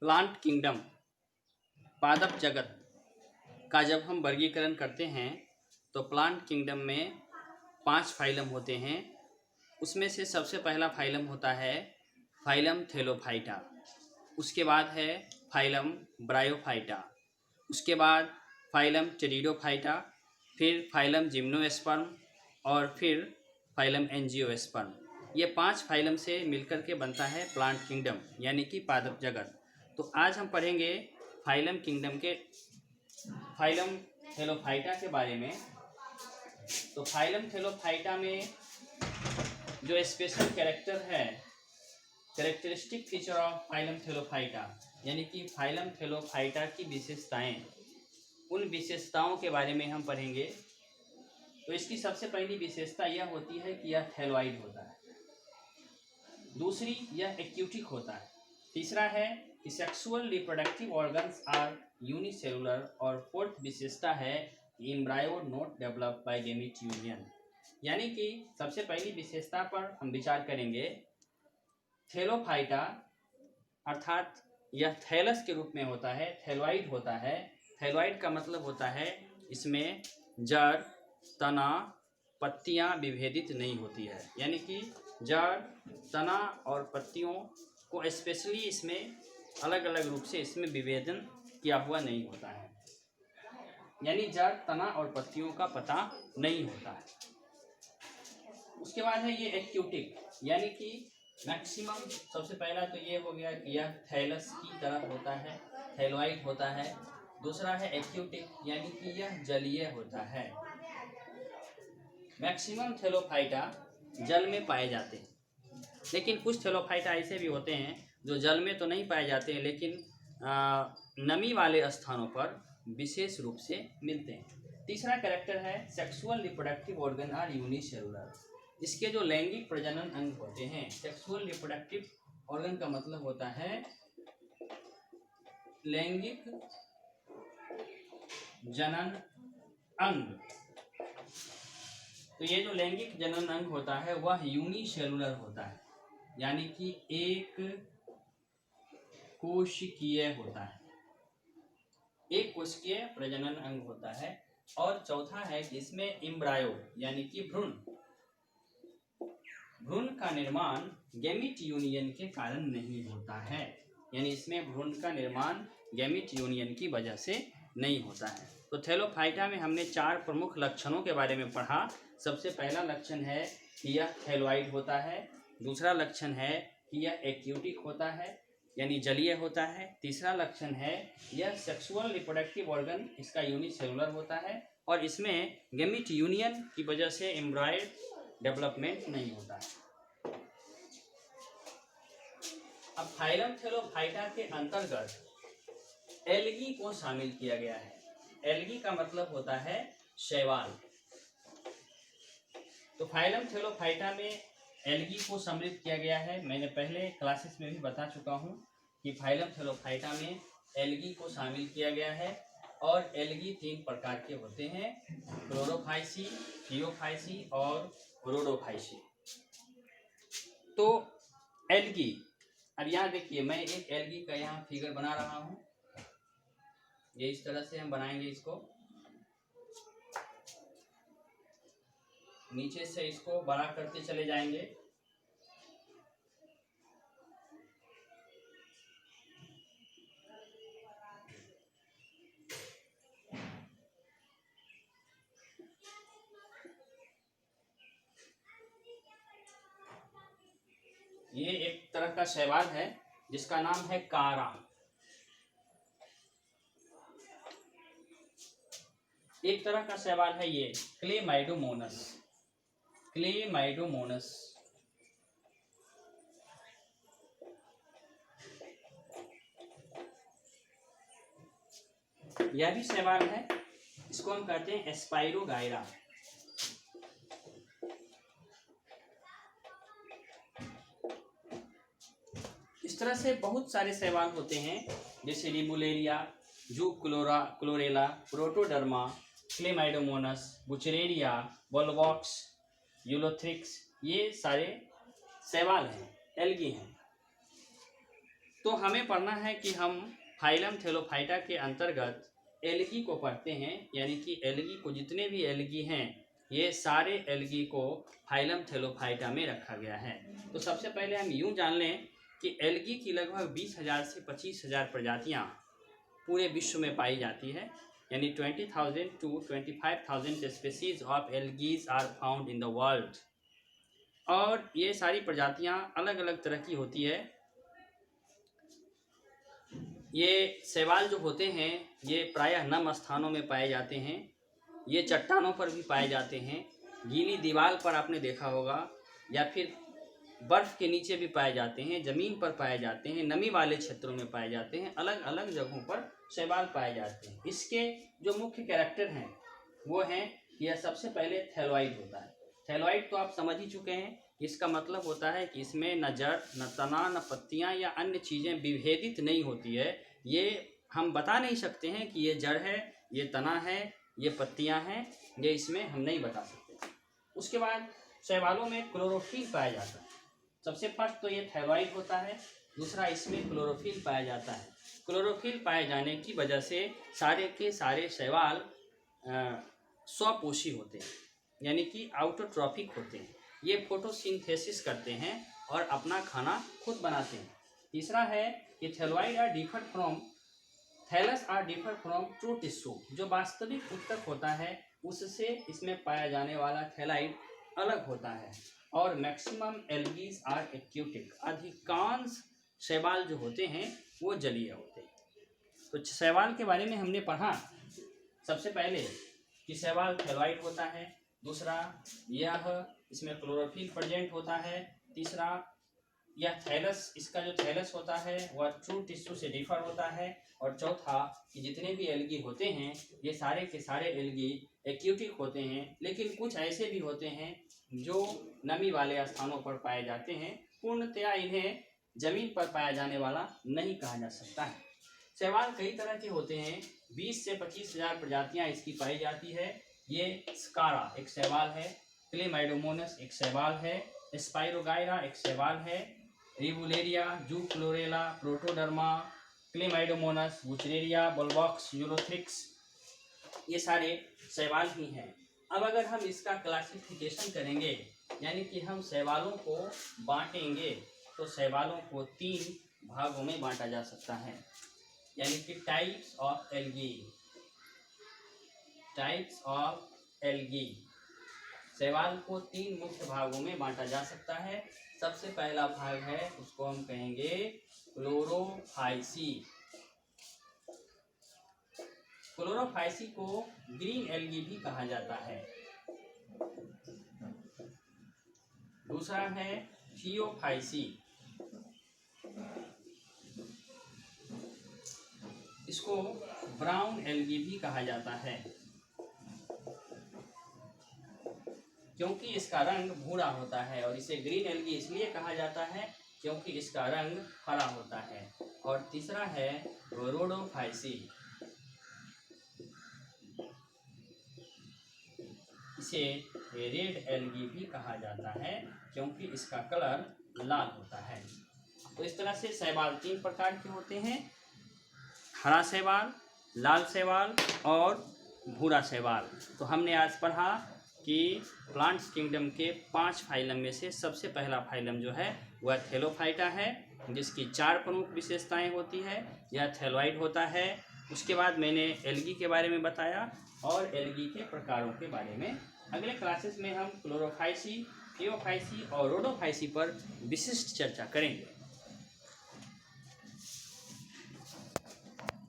Plant kingdom पादप जगत का जब हम वर्गीकरण करते हैं तो प्लांट किंगडम में 5 फाइलम होते हैं। उसमें से सबसे पहला फाइलम होता है फाइलम थैलोफाइटा, उसके बाद है फाइलम ब्रायोफाइटा, उसके बाद फाइलम टेरिडोफाइटा, फिर फाइलम जिम्नोस्पर्म और फिर फाइलम एंजियोस्पर्म। ये 5 फाइलम से मिलकर के बनता है प्लांट किंगडम यानी कि पादप जगत। तो आज हम पढ़ेंगे फाइलम किंगडम के फाइलम थैलोफाइटा के बारे में। तो फाइलम थैलोफाइटा में जो स्पेशल कैरेक्टर है, characteristic feature of phylum Thallophyta यानी कि फाइलम थैलोफाइटा की विशेषताएं, उन विशेषताओं के बारे में हम पढ़ेंगे। तो इसकी सबसे पहली विशेषता यह होती है कि यह थैलोइड होता है, दूसरी यह एक्यूटिक होता है, तीसरा है कि sexual reproductive organs are unicellular और फोर्थ विशेषता है embryo not develop by gamete union. यानी कि सबसे पहली विशेषता पर हम विचार करेंगे। थैलोफाइटा अर्थात यह थैलस के रूप में होता है, थैलोइड होता है। थैलोइड का मतलब होता है इसमें जड़, तना, पत्तियां विभेदित नहीं होती है, यानी कि जड़, तना और पत्तियों को स्पेशली इसमें अलग अलग रूप से इसमें विभेदन किया हुआ नहीं होता है, यानी जड़, तना और पत्तियों का पता नहीं होता है। उसके बाद है ये एक्यूटिक, यानी कि मैक्सिमम, सबसे पहला तो ये हो गया कि यह थैलस की तरह होता है, थैलोइड होता है। दूसरा है एक्यूटिक, यानी कि यह जलीय होता है। मैक्सिमम थैलोफाइटा जल में पाए जाते हैं, लेकिन कुछ थैलोफाइटा ऐसे भी होते हैं जो जल में तो नहीं पाए जाते हैं लेकिन नमी वाले स्थानों पर विशेष रूप से मिलते हैं। तीसरा कैरेक्टर है sexual reproductive organ are unicellular. इसके जो लैंगिक प्रजनन अंग होते हैं, सेक्सुअल रिप्रोडक्टिव ऑर्गन का मतलब होता है लैंगिक जनन अंग। तो ये जो लैंगिक जनन अंग होता है वह यूनिसेलुलर होता है, यानी कि एक कोशिकीय होता है, एक कोशिकीय प्रजनन अंग होता है। और चौथा है कि इसमें एम्ब्रायो यानी कि भ्रूण, भ्रूण का निर्माण गैमीट यूनियन के कारण नहीं होता है, यानी इसमें भ्रूण का निर्माण गैमीट यूनियन की वजह से नहीं होता है। तो थैलोफाइटा में हमने 4 प्रमुख लक्षणों के बारे में पढ़ा। सबसे पहला लक्षण है कि यह थैलोइड होता है, दूसरा लक्षण है कि यह एक्यूटिक होता है यानी जलीय होता है, तीसरा लक्षण है यह सेक्सुअल रिप्रोडक्टिव ऑर्गन इसका यूनिसेलुलर होता है और इसमें गैमीट यूनियन की वजह से एम्ब्रायड डेवलपमेंट नहीं होता है। अब फाइलम थैलोफाइटा के अंतर्गत एल्गी को शामिल किया गया है। एल्गी का मतलब होता है शैवाल। तो फाइलम थैलोफाइटा में एल्गी को सम्मिलित किया गया है। मैंने पहले क्लासेस में भी बता चुका हूँ कि फाइलम थैलोफाइटा में एल्गी को शामिल किया गया है और एल्गी 3 प्रकार के होते हैं, क्लोरोफाइसी, थियोफाइसी और रोडोफाइसी। तो एल्गी, अब यहाँ देखिए मैं एक एल्गी का यहाँ फिगर बना रहा हूँ। ये इस तरह से हम बनाएंगे, इसको नीचे से इसको बड़ा करते चले जाएंगे। ये एक तरह का शैवाल है जिसका नाम है कारा। एक तरह का शैवाल है ये क्लेमाइडोमोनस, क्लेमाइडोमोनस। यह भी शैवाल है, इसको हम कहते हैं स्पाइरोगायरा। इस तरह से बहुत सारे शैवाल होते हैं जैसे लिमुलेरिया, क्लोरेला, प्रोटोडर्मा, क्लेमाइडोमोनस, बुचरेरिया, वोल्वॉक्स, यूलोथ्रिक्स, ये सारे शैवाल हैं, एल्गी हैं। तो हमें पढ़ना है कि हम फाइलम थैलोफाइटा के अंतर्गत एल्गी को पढ़ते हैं, यानी कि एल्गी को, जितने भी एल्गी हैं ये सारे एल्गी को फाइलम थैलोफाइटा में रखा गया है। तो सबसे पहले हम यूं जान लें कि एल्गी की लगभग 20,000 से 25,000 प्रजातियां पूरे विश्व में पाई जाती है, यानी 20,000 to 25,000 species of algae are found in the world. और ये सारी प्रजातियां अलग अलग तरह की होती है। ये शैवाल जो होते हैं ये प्रायः नम स्थानों में पाए जाते हैं, ये चट्टानों पर भी पाए जाते हैं, गीली दीवार पर आपने देखा होगा, या फिर बर्फ़ के नीचे भी पाए जाते हैं, ज़मीन पर पाए जाते हैं, नमी वाले क्षेत्रों में पाए जाते हैं, अलग अलग जगहों पर शैवाल पाए जाते हैं। इसके जो मुख्य कैरेक्टर हैं वो हैं कि यह सबसे पहले थैलोइड होता है। थैलोइड तो आप समझ ही चुके हैं, इसका मतलब होता है कि इसमें न जड़, न तना, न पत्तियां या अन्य चीज़ें विभेदित नहीं होती है। ये हम बता नहीं सकते हैं कि ये जड़ है, ये तना है, ये पत्तियां हैं, ये इसमें हम नहीं बता सकते। उसके बाद शैवालों में क्लोरोफिल पाया जाता है। सबसे फर्स्ट तो ये थैलोइड होता है, दूसरा इसमें क्लोरोफिल पाया जाता है। क्लोरोफिल पाए जाने की वजह से सारे के सारे शैवाल स्वपोषी होते हैं, यानी कि आउटोट्रॉफिक होते हैं। ये फोटोसिंथेसिस करते हैं और अपना खाना खुद बनाते हैं। तीसरा है कि thalloid are differ from thallus are differ from true tissue. जो वास्तविक ऊतक होता है उससे इसमें पाया जाने वाला थैलाइड अलग होता है। और मैक्सिमम एल्गीज आर एक्यूटिक। अधिकांश शैवाल जो होते हैं वो जलीय होते हैं। तो शैवाल के बारे में हमने पढ़ा सबसे पहले कि शैवाल थैलोइड होता है, दूसरा यह इसमें क्लोरोफिल प्रेजेंट होता है, तीसरा यह थैलस, इसका जो थैलस होता है वह ट्रू टिश्यू से डिफर होता है, और चौथा कि जितने भी एल्गी होते हैं ये सारे के सारे एल्गी एक्यूटिक होते हैं, लेकिन कुछ ऐसे भी होते हैं जो नमी वाले स्थानों पर पाए जाते हैं। पूर्णतया इन्हें जमीन पर पाया जाने वाला नहीं कहा जा सकता है। शैवाल कई तरह के होते हैं, 20 से 25,000 प्रजातियां इसकी पाई जाती है। ये स्कारा एक शैवाल है, क्लेमाइडोमोनस एक शैवाल है, स्पाइरोगाइरा एक शैवाल है, रिवुलेरिया, जूक्लोरेला, प्रोटोडर्मा, क्लेमाइडोमोनस, बुचरेरिया, बोलवॉक्स, यूरोथ्रिक्स, ये सारे शैवाल ही हैं। अब अगर हम इसका क्लासिफिकेशन करेंगे, यानी कि हम शैवालों को बांटेंगे, तो शैवालों को 3 भागों में बांटा जा सकता है, यानी कि types of algae. Types of algae, शैवाल को 3 मुख्य भागों में बांटा जा सकता है। सबसे पहला भाग है, उसको हम कहेंगे क्लोरोफाइसी। क्लोरोफाइसी को ग्रीन एल्गी भी कहा जाता है। दूसरा है थियोफाइसी, इसको ब्राउन एल्गी भी कहा जाता है, क्योंकि इसका रंग भूरा होता है। और इसे ग्रीन एल्गी इसलिए कहा जाता है क्योंकि इसका रंग हरा होता है। और तीसरा है रोडोफाइसी, इसे रेड एल्गी भी कहा जाता है क्योंकि इसका कलर लाल होता है। तो इस तरह से शैवाल 3 प्रकार के होते हैं, हरा शैवाल, लाल शैवाल और भूरा शैवाल। तो हमने आज पढ़ा कि प्लांट्स किंगडम के 5 फाइलम में से सबसे पहला फाइलम जो है वह थैलोफाइटा है, जिसकी 4 प्रमुख विशेषताएं होती है। यह थैलोइड होता है। उसके बाद मैंने एल्गी के बारे में बताया और एल्गी के प्रकारों के बारे में। अगले क्लासेस में हम क्लोरोफाइसी, थियोफाइसी और रोडोफाइसी पर विशिष्ट चर्चा करेंगे।